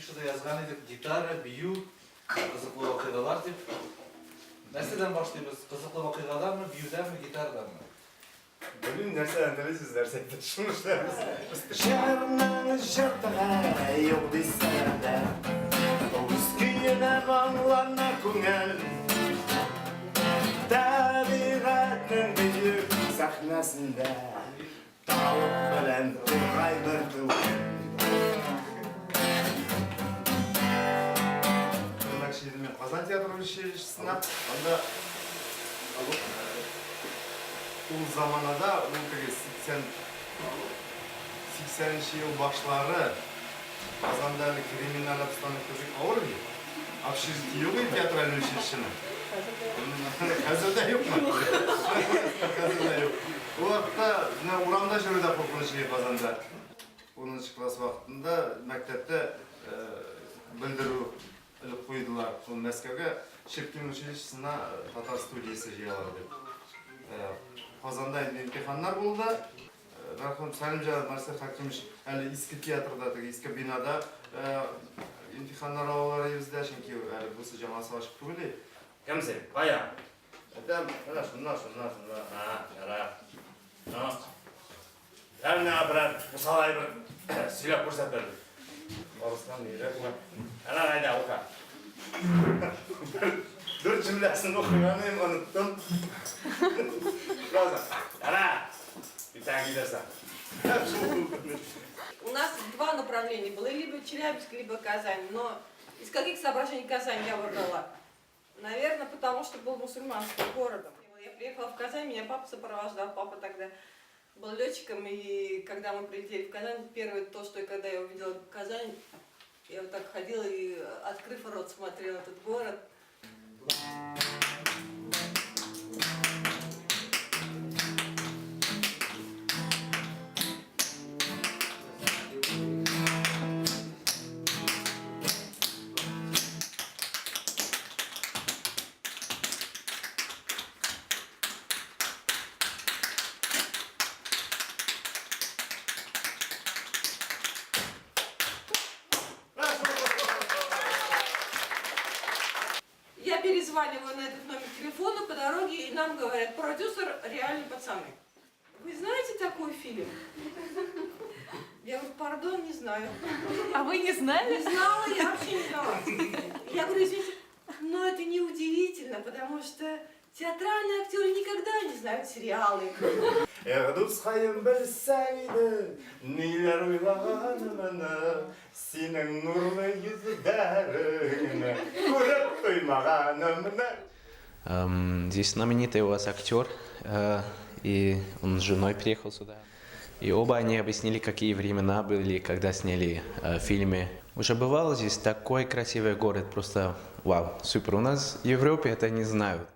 кішіде язған едік гитара, бию, қызықлы оқиғалар деп. Нәрседен баштаймыз? Қызықлы оқиғалар ма, биюден ме, гитарадан ма? Білмеймін, нәрседен төлейсіз, нәрсе айтты шыңыштарымыз. Жарнаңыз жаттыға yok дейсәді Тоғыз күйіне аңлана көңіл Табиғаттың бүйір сахнасында Тауық білән тұрғай бір түлген Мен Қазан театр училищесіне, онда бұл заманада, бұл 80-ші жыл башлары Қазандағы криминал обстановкасы ауыр еді. Общежитие yok еді театральный училищені. Қазірде yok ма? Қазірде yok. Ол уақытта ұрамда жүруді қорқынышығы Қазанда. 10-шы класс уақытында мектепте білдіру іліп қойдылар. Сол Мәскеуге Шепкин училищесіне татар студиясы жиялар деп. Қазанда емтихандар болды. Рахым Сәлімжан Марсел Хакимович әлі ескі театрда, ескі бинада емтихандар алалар ебізді, шенке әлі бұсы жаңасы ашып түгілі. Кәмсе, қая? Әтем, шынна. Әліне бірәр мұсалай бір сөйлеп көрсет берді. Орыстан дейірек ма? Әна қайда оқа? Дүр жүмләсін оқығаны ұныттым. Әна! У нас два направления было, либо Челябинск, либо Казань, но из каких соображений Казань я выбрала? Наверное, потому что был мусульманским городом. Я приехала в Казань, меня папа сопровождал, папа тогда был летчиком, и когда мы прилетели в Казань, первое то, что когда я увидела Казань, я вот так ходила и, открыв рот, смотрела этот город. Я перезваниваю на этот номер телефона по дороге, и нам говорят, продюсер «Реальные пацаны». Вы знаете такой фильм? Я говорю, пардон, не знаю. А вы не знали? Не знала, я вообще не знала. Я говорю, извините, но это не удивительно, потому что театральные актеры никогда не знают сериалы. Дос қайым білсәйді, нелер ойлағанымыны, сенің нұрлы yüzдеріңі, көріп тоймағанымыны. Здесь знаменитый у вас актер, и он с женой приехал сюда. И оба они объяснили, какие времена были, когда сняли фильмы. Уже бывало здесь такой красивый город, просто вау, супер. У нас в Европе это не знают.